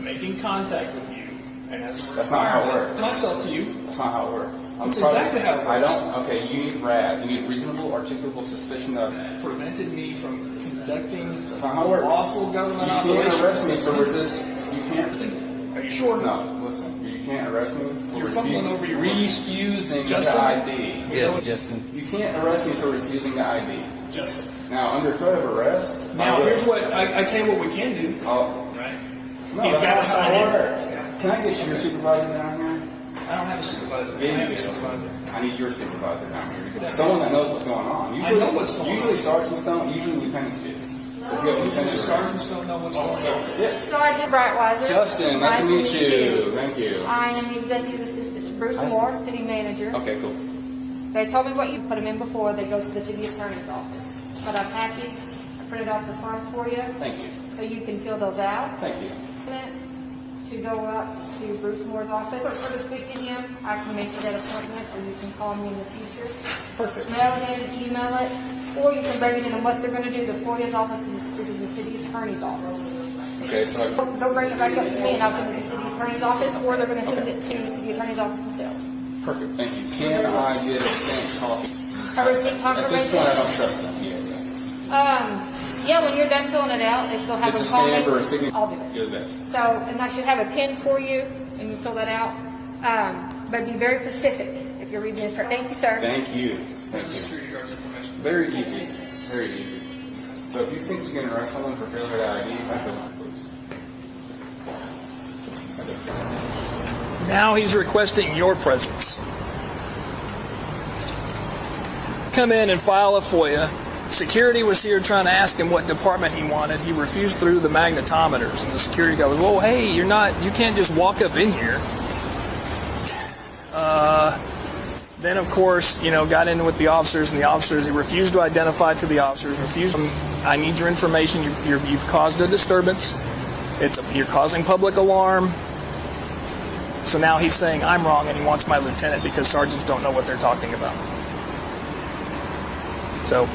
making contact with you, and as a that's not how it works. Myself to you. That's not how it works. That's exactly how it works. I don't. Okay, you need RAS. You need reasonable, articulable suspicion of. Prevented me from conducting that's not how it works. lawful government operations. You can't arrest me for resist. You can't. Are you sure? No. Listen. You can't arrest me for refusing the ID. Yeah, Justin. You can't arrest me for refusing the ID. Justin. Now, under threat of arrest. Now, here's what I tell you what we can do. Oh. Right. No, He's got to sign in. Can I get your supervisor down here? I don't have a supervisor. I need your supervisor down here. Because someone that knows what's going on. Usually, I know what's going on. Usually sergeants don't. Usually lieutenants do. So if you have lieutenants, sergeants don't know what's going on. Sergeant Brightweiser. Justin, nice to meet you. Thank you. I am the executive assistant to Bruce Moore, city manager. Okay, cool. They told me what you put them in before they go to the city attorney's office. But I'm happy. I printed off the forms for you. Thank you. So you can fill those out. Thank you. To go up to Bruce Moore's office or to speak to him, I can make you that appointment, or you can call me in the future. Perfect. Mail it in, email it, or you can bring it in. And what they're going to do, the FOIA's office is in the city attorney's office. Okay, so they'll bring it back up to me, and I'll send it to the city attorney's office, or they're going to send it to the city attorney's office themselves. perfect. Thank you. Can I get a stamped copy? A receipt confirmation? At this point, I don't trust them. Yeah, when you're done filling it out, if they'll have just a call stamp me, or a signature. I'll do it. You're the best. So, and I should have a pen for you, and you fill that out. But be very specific if you're reading it. Thank you, sir. Thank you. Thank you. Very easy. Very easy. So if you think you can arrest someone for failure to ID, that's a please. Now he's requesting your presence. Come in and file a FOIA. Security was here trying to ask him what department he wanted. He refused through the magnetometers, and the security guy was, "Whoa, hey, you can't just walk up in here." Then, of course, got in with the officers, and the officers, he refused to identify to the officers, I need your information. You've caused a disturbance. You're causing public alarm. So now he's saying I'm wrong, and he wants my lieutenant because sergeants don't know what they're talking about. So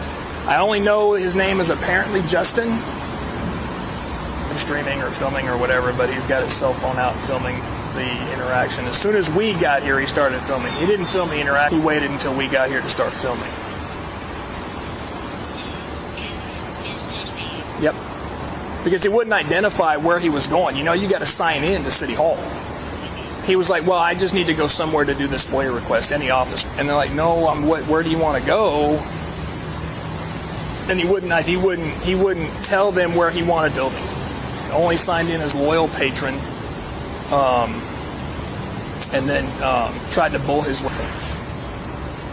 I only know his name is apparently Justin. I'm streaming or filming or whatever, but he's got his cell phone out filming the interaction. As soon as we got here, he started filming. He didn't film the interaction. He waited until we got here to start filming. Yep. Because he wouldn't identify where he was going. You got to sign in to City Hall. He was like, well, I just need to go somewhere to do this FOIA request, any office. And they're like, no, where do you want to go? And he wouldn't tell them where he wanted to go. He only signed in as loyal patron, and then tried to bull his way.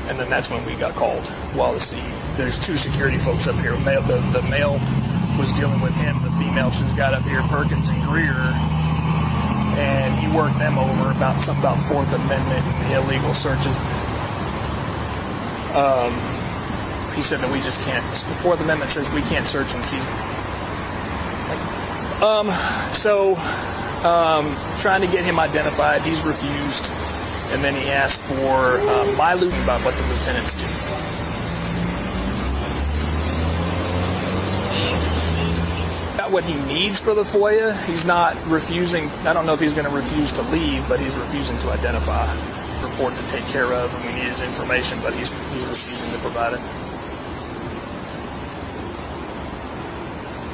And then that's when we got called. While there's two security folks up here. The male was dealing with him. The female she's got up here, Perkins and Greer, and he worked them over about something about Fourth Amendment and illegal searches. He said that we just can't. The Fourth Amendment says we can't search in season. Trying to get him identified, he's refused, and then he asked for my lieutenant about what the lieutenants do. Got what he needs for the FOIA. He's not refusing. I don't know if he's going to refuse to leave, but he's refusing to identify, report to take care of, and we need his information, but he's refusing to provide it.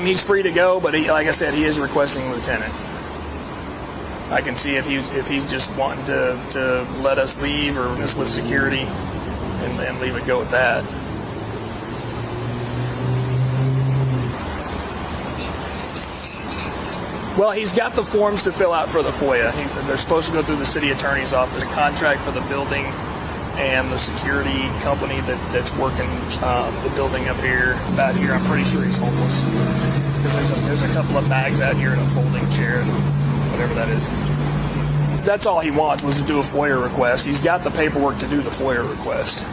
He's free to go, but he, like I said, he is requesting a lieutenant. I can see if he's just wanting to let us leave or just with security and leave it go with that. Well, he's got the forms to fill out for the FOIA. They're supposed to go through the city attorney's office. A contract for the building and the security company that's working the building up here. About here, I'm pretty sure he's homeless. Because there's a couple of bags out here and a folding chair and whatever that is. That's all he wants was to do a FOIA request. He's got the paperwork to do the FOIA request.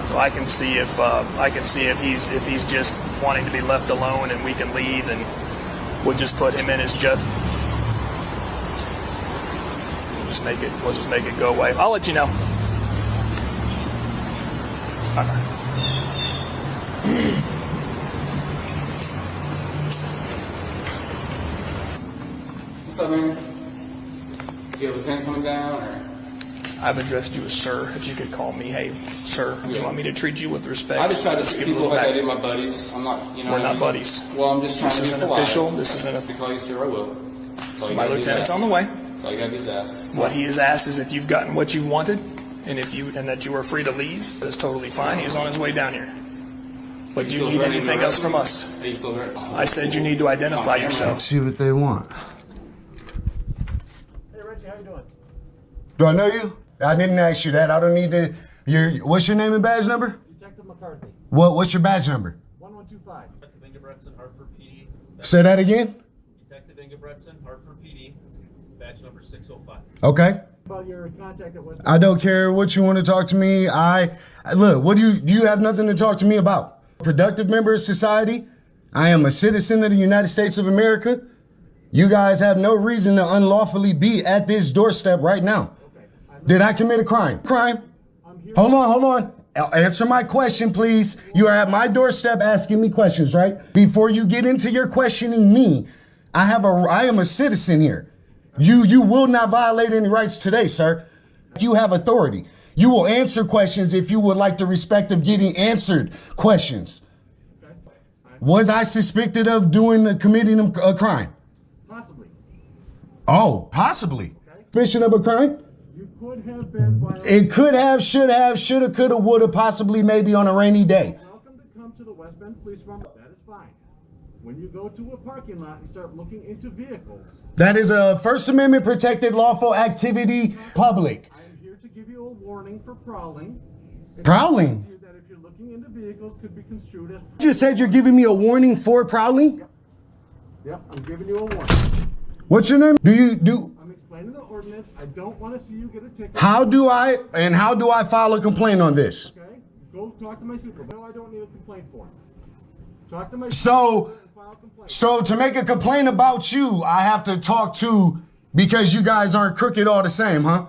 So I can see if he's just wanting to be left alone and we can leave, and we'll just put him in as judge. We'll just make it go away. I'll let you know. What's up, man? You have a lieutenant coming down, or? I've addressed you as sir. If you could call me, hey, sir. Yeah. You want me to treat you with respect? I just try to treat people like I did my buddies. I'm not, you know. We're not buddies. Well, I'm just trying to be polite. official. This isn't If you call you sir, I will. My lieutenant's on the way. That's all you gotta do is ask. What he has asked is if you've gotten what you wanted, and that you are free to leave. That's totally fine. He's on his way down here. But do you need anything else from us? I said you need to identify yourself. See what they want. Hey, Reggie, how you doing? Do I know you? I didn't ask you that. I don't need to. What's your name and badge number? Detective McCarthy. What's your badge number? 1125. Detective Ingebretson, Hartford PD. Say that again. Detective Ingebretson, Hartford PD. Badge number 605. Okay. About your contact at West. I don't care what you want to talk to me. Look. What do you have nothing to talk to me about? Productive member of society. I am a citizen of the United States of America. You guys have no reason to unlawfully be at this doorstep right now. Did I commit a crime? Hold on. Answer my question, please. You are at my doorstep asking me questions, right? Before you get into your questioning me, I am a citizen here. You will not violate any rights today, sir. You have authority. You will answer questions if you would like the respect of getting answered questions. Was I suspected of committing a crime? Possibly. Oh, possibly. Suspicion of a crime? You could have been violated. It could have, should have, shoulda, coulda, woulda, possibly, maybe on a rainy day. Welcome to come to the West Bend Police Department. That is fine. When you go to a parking lot and start looking into vehicles. That is a First Amendment protected lawful activity, public. I am here to give you a warning for prowling. Prowling? That if you're looking into vehicles could be construed as. You just said you're giving me a warning for prowling? Yep, I'm giving you a warning. What's your name? I'm explaining the ordinance. I don't want to see you get a ticket. How do I file a complaint on this? Okay, go talk to my supervisor. No, I don't need a complaint form. Talk to my So to make a complaint about you, I have to talk to, because you guys aren't crooked all the same, huh?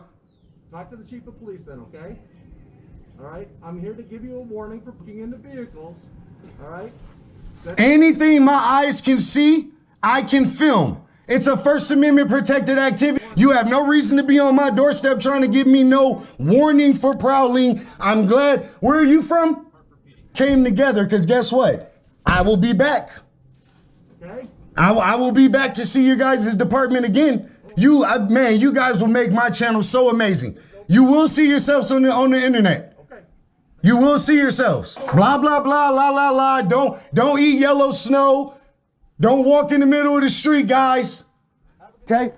Talk to the chief of police then, okay? All right, I'm here to give you a warning for looking into vehicles. All right? Anything my eyes can see, I can film. It's a First Amendment protected activity. You have no reason to be on my doorstep trying to give me no warning for prowling. I'm glad. Where are you from? Came together, because guess what? I will be back. Okay. I will be back to see your guys' department again. Man, you guys will make my channel so amazing. You will see yourselves on the internet. Okay. You will see yourselves. Blah, blah, blah, la, la, la. Don't eat yellow snow. Don't walk in the middle of the street, guys. Okay?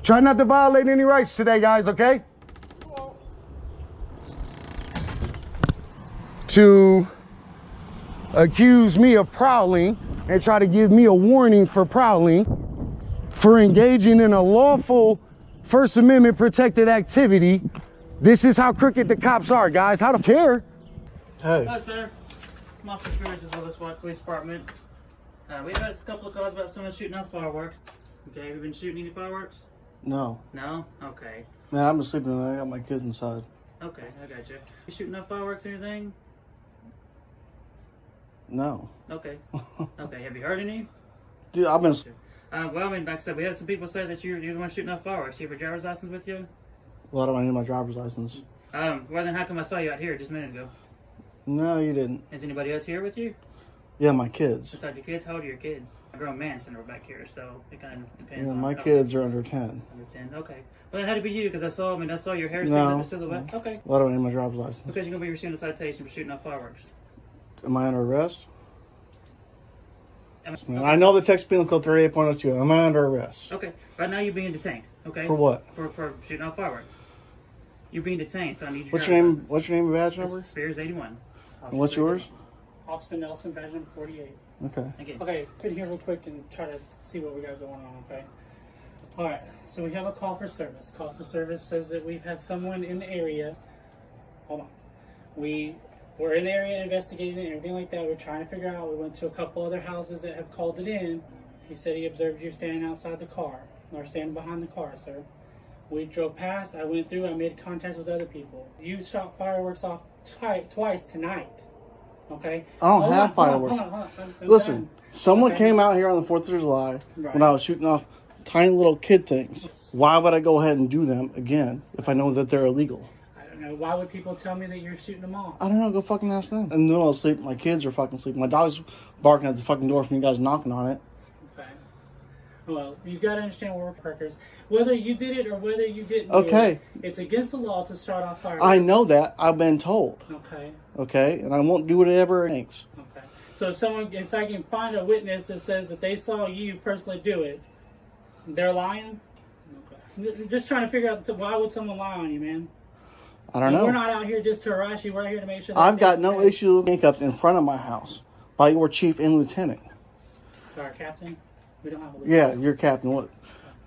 Try not to violate any rights today, guys, okay? To accuse me of prowling and try to give me a warning for prowling, for engaging in a lawful First Amendment protected activity. This is how crooked the cops are, guys. I don't care. Hey. Hello, sir. I'm Officer Spears with the SWAT Police Department. We've had a couple of calls about someone shooting off fireworks. Okay, have you been shooting any fireworks? No. No? Okay. Man, I'm sleeping and I got my kids inside. Okay, I got you. You shooting off fireworks or anything? No. Okay. Okay, have you heard any? Dude, I've been... Well, I mean, like I said, we had some people say that you're the one shooting off fireworks. Do you have your driver's license with you? Well, I don't need my driver's license. Well, then how come I saw you out here just a minute ago? No, you didn't. Is anybody else here with you? Yeah, my kids. Besides your kids, how old are your kids? A grown man sitting over back here, so it kind of depends. Yeah, on my how kids are under 10. Under 10, okay. Well, it had to be you because I saw your hair No. still silhouette. Okay. Why do I need my driver's license? Because you're gonna be receiving a citation for shooting off fireworks. Am I under arrest? I know the text penal code 38.02. Am I under arrest? Okay. Right now you're being detained. Okay. For what? For shooting off fireworks. You're being detained, so I need your What's your driver's name? license. What's your name and badge number? Spears 81. And what's yours? Officer Nelson, badge number 48. Okay. Okay, sit here real quick and try to see what we got going on, okay? All right, so we have a call for service. Call for service says that we've had someone in the area. Hold on. We're in the area investigating it and everything like that. We're trying to figure out. We went to a couple other houses that have called it in. He said he observed you standing outside the car, or standing behind the car, sir. We drove past. I went through. I made contact with other people. You shot fireworks off twice tonight. Okay. I don't have fireworks. Hold on. Listen, someone came out here on the 4th of July when I was shooting off tiny little kid things. Why would I go ahead and do them again if I know that they're illegal? I don't know. Why would people tell me that you're shooting them off? I don't know. Go fucking ask them. In the middle of sleep, my kids are fucking sleeping. My dog's barking at the fucking door from you guys knocking on it. Okay. Well, you got to understand what we're crackers. Whether you did it or whether you didn't Okay. do it, it's against the law to start off fireworks. I know that. I've been told. Okay. Okay? And I won't do whatever it takes. Okay. So if I can find a witness that says that they saw you personally do it, they're lying? Okay. Just trying to figure out why would someone lie on you, man? I don't know. We're not out here just to harass you. We're out here to make sure that I've got no issue with handcuffed in front of my house by your chief and lieutenant. Our captain? We don't have a Yeah, your captain. What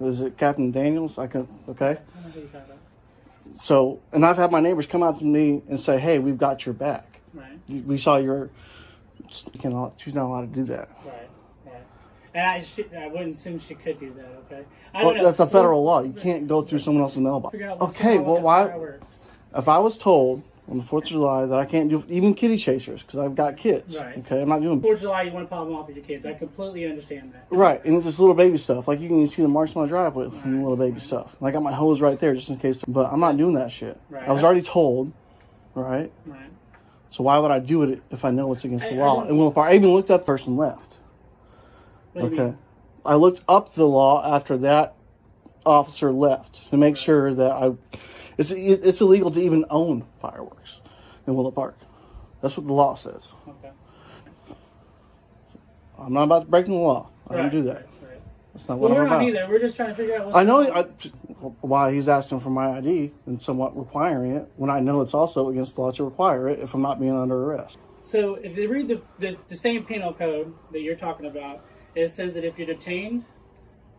is it, Captain Daniels? Okay. I don't know who you're talking about. So, and I've had my neighbors come out to me and say, "Hey, we've got your back. Right. We saw your." She's not allowed to do that. Right. And I wouldn't assume she could do that. Okay. Well, that's a federal law. You can't go through someone else's mailbox. Okay. Well, why? If I was told on the 4th of July that I can't do even kitty chasers because I've got kids. Right. Okay, I'm not doing. 4th of July, you want to pop them off with your kids. I completely understand that. Right, and it's just little baby stuff. Like you can see the marks on my driveway from little baby stuff. And I got my hose right there just in case. But I'm not doing that shit. Right. I was already told. Right. Right. So why would I do it if I know it's against the law? I even looked up the person left. Okay. I looked up the law after that officer left to make sure that it's illegal to even own fireworks in Willow Park. That's what the law says. Okay. I'm not about to break the law. I don't do that. Right. That's not what I'm we're about. not either. We're just trying to figure out what's I know going on. why he's asking for my ID and somewhat requiring it when I know it's also against the law to require it if I'm not being under arrest. So if you read the same penal code that you're talking about, it says that if you're detained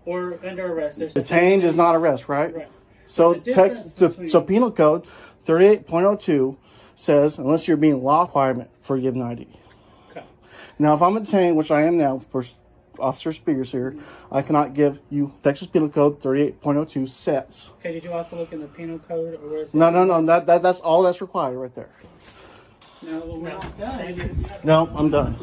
or under arrest, there's Detained is not arrest, right? Right. So penal code 38.02 says unless you're being law requirement for a given ID. Okay. Now, if I'm detained, which I am now, for Officer Spears here, I cannot give you Texas Penal Code 38.02 says. Okay. Did you also look in the penal code or where? No. That's all that's required right there. No, we're not done. No, I'm done.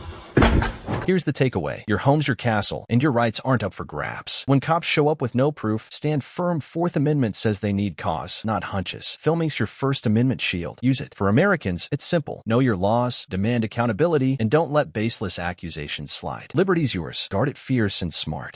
Here's the takeaway. Your home's your castle, and your rights aren't up for grabs. When cops show up with no proof, stand firm. Fourth Amendment says they need cause, not hunches. Filming's your First Amendment shield. Use it. For Americans, it's simple. Know your laws, demand accountability, and don't let baseless accusations slide. Liberty's yours. Guard it fierce and smart.